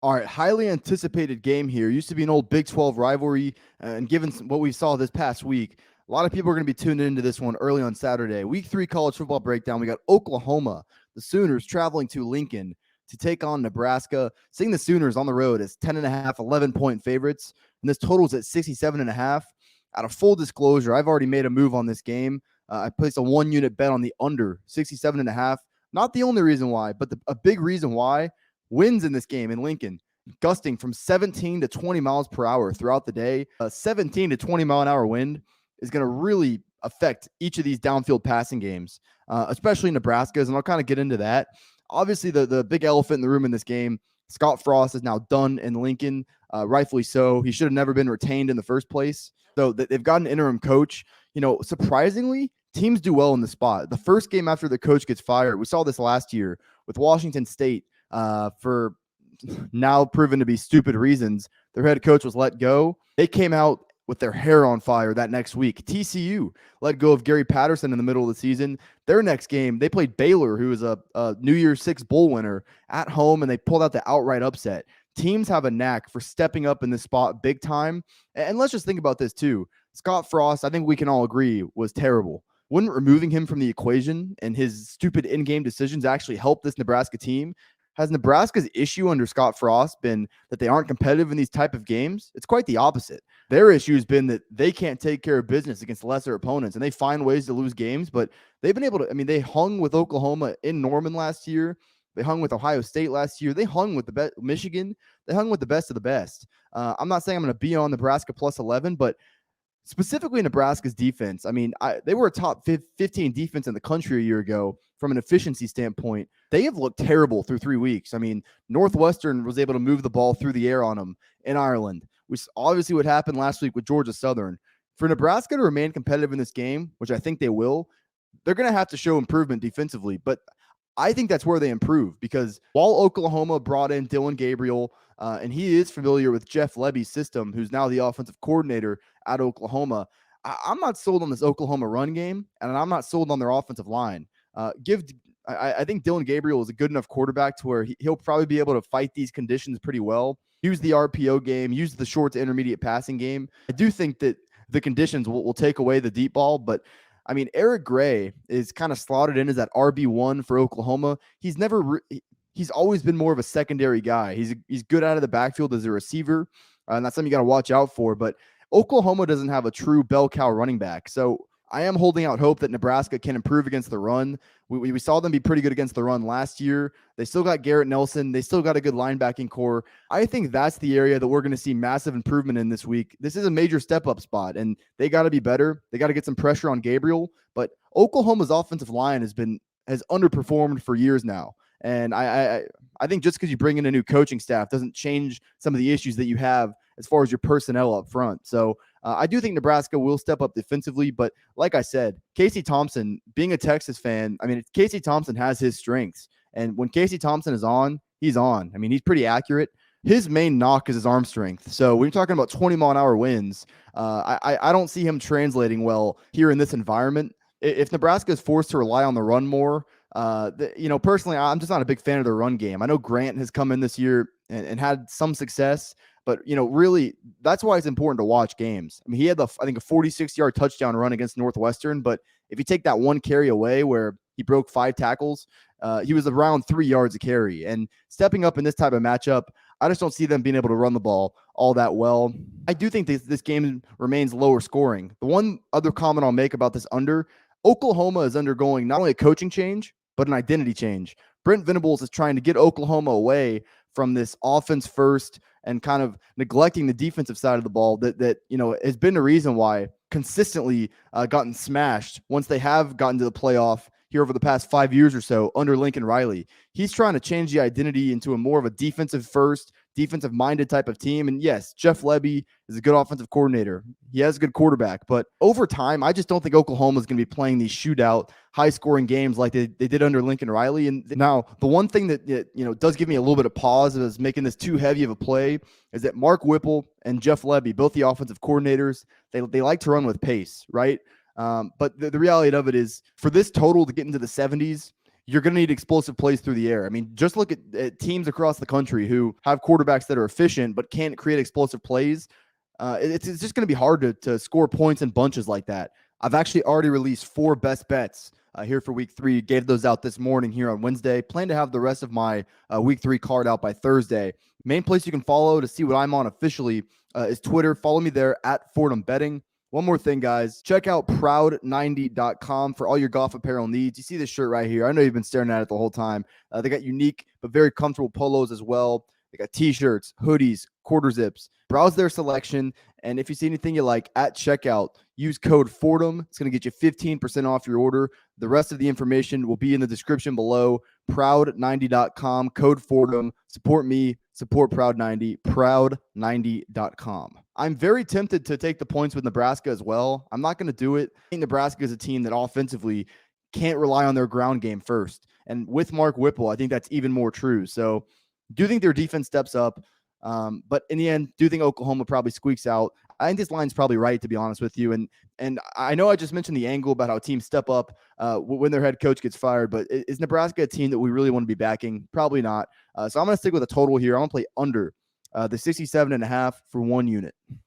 All right, highly anticipated game here. Used to be an old Big 12 rivalry, and given what we saw this past week, a lot of people are going to be tuned into this one early on Saturday. Week 3 college football breakdown. We got Oklahoma, the Sooners traveling to Lincoln to take on Nebraska. Seeing the Sooners on the road as 10.5, 11-point favorites, and this totals at 67.5. Out of full disclosure, I've already made a move on this game. I placed a 1-unit bet on the under 67.5. Not the only reason why, but a big reason why. Winds in this game in Lincoln, gusting from 17 to 20 miles per hour throughout the day. A 17 to 20 mile an hour wind is going to really affect each of these downfield passing games, especially Nebraska's, and I'll kind of get into that. Obviously, the big elephant in the room in this game, Scott Frost is now done in Lincoln, rightfully so. He should have never been retained in the first place. So they've got an interim coach. Surprisingly, teams do well in the spot. The first game after the coach gets fired, we saw this last year with Washington State. For now proven to be stupid reasons, their head coach was let go. They came out with their hair on fire that next week. TCU let go of Gary Patterson in the middle of the season. Their next game, they played Baylor, who is a New Year's Six bowl winner, at home, and they pulled out the outright upset. Teams have a knack for stepping up in this spot big time. And let's just think about this too. Scott Frost, I think we can all agree, was terrible. Wouldn't removing him from the equation and his stupid in-game decisions actually help this Nebraska team? Has Nebraska's issue under Scott Frost been that they aren't competitive in these type of games? It's quite the opposite. Their issue has been that they can't take care of business against lesser opponents, and they find ways to lose games, but they've been able to. I mean, they hung with Oklahoma in Norman last year. They hung with Ohio State last year. They hung with Michigan. They hung with the best of the best. I'm not saying I'm going to be on Nebraska plus 11, but specifically Nebraska's defense. I mean, they were a top 15 defense in the country a year ago from an efficiency standpoint. They have looked terrible through 3 weeks. I mean, Northwestern was able to move the ball through the air on them in Ireland, which obviously what happened last week with Georgia Southern. For Nebraska to remain competitive in this game, which I think they will, they're going to have to show improvement defensively. But I think that's where they improve, because while Oklahoma brought in Dylan Gabriel, and he is familiar with Jeff Lebby's system, who's now the offensive coordinator at Oklahoma, I'm not sold on this Oklahoma run game, and I'm not sold on their offensive line. I think Dylan Gabriel is a good enough quarterback to where he'll probably be able to fight these conditions pretty well. Use the RPO game, use the short to intermediate passing game. I do think that the conditions will take away the deep ball, but I mean, Eric Gray is kind of slotted in as that RB1 for Oklahoma. He's always been more of a secondary guy. He's good out of the backfield as a receiver, and that's something you got to watch out for. But Oklahoma doesn't have a true bell cow running back, so I am holding out hope that Nebraska can improve against the run. We saw them be pretty good against the run last year. They still got Garrett Nelson. They still got a good linebacking core. I think that's the area that we're going to see massive improvement in this week. This is a major step-up spot, and they got to be better. They got to get some pressure on Gabriel. But Oklahoma's offensive line has underperformed for years now. And I think just because you bring in a new coaching staff doesn't change some of the issues that you have as far as your personnel up front. So I do think Nebraska will step up defensively, but like I said, Casey Thompson, being a Texas fan, I mean, Casey Thompson has his strengths, and when Casey Thompson is on, he's on. I mean, he's pretty accurate. His main knock is his arm strength. So when you're talking about 20-mile-an-hour winds, I don't see him translating well here in this environment. If Nebraska is forced to rely on the run more, personally, I'm just not a big fan of the run game. I know Grant has come in this year and had some success, but, really, that's why it's important to watch games. I mean, he had I think a 46-yard touchdown run against Northwestern, but if you take that one carry away where he broke 5 tackles, he was around 3 yards a carry. And stepping up in this type of matchup, I just don't see them being able to run the ball all that well. I do think this game remains lower scoring. The one other comment I'll make about this under, Oklahoma is undergoing not only a coaching change, but an identity change. Brent Venables is trying to get Oklahoma away from this offense first and kind of neglecting the defensive side of the ball that has been the reason why consistently gotten smashed once they have gotten to the playoff here over the past 5 years or so under Lincoln Riley. He's trying to change the identity into a more of a defensive first, defensive minded type of team. And yes, Jeff Lebby is a good offensive coordinator. He has a good quarterback, but over time, I just don't think Oklahoma is going to be playing these shootout, high scoring games like they did under Lincoln Riley. And now the one thing that does give me a little bit of pause as making this too heavy of a play is that Mark Whipple and Jeff Lebby, both the offensive coordinators, they like to run with pace, right? But the reality of it is, for this total to get into the 70s, you're going to need explosive plays through the air. I mean, just look at teams across the country who have quarterbacks that are efficient but can't create explosive plays. It's just going to be hard to score points in bunches like that. I've actually already released 4 best bets here for week 3. Gave those out this morning here on Wednesday. Plan to have the rest of my week 3 card out by Thursday. Main place you can follow to see what I'm on officially is Twitter. Follow me there at Fordham Betting. One more thing, guys. Check out proud90.com for all your golf apparel needs. You see this shirt right here. I know you've been staring at it the whole time. They got unique but very comfortable polos as well. They got t-shirts, hoodies, quarter zips. Browse their selection, and if you see anything you like at checkout, use code Fordham. It's going to get you 15% off your order. The rest of the information will be in the description below. Proud90.com, code Fordham. Support me, support Proud90, proud90.com. I'm very tempted to take the points with Nebraska as well. I'm not going to do it. I think Nebraska is a team that offensively can't rely on their ground game first. And with Mark Whipple, I think that's even more true. So do think their defense steps up. But in the end, do think Oklahoma probably squeaks out. I think this line's probably right, to be honest with you. And I know I just mentioned the angle about how teams step up when their head coach gets fired, but is Nebraska a team that we really want to be backing? Probably not. So I'm going to stick with a total here. I'm going to play under the 67.5 for 1 unit.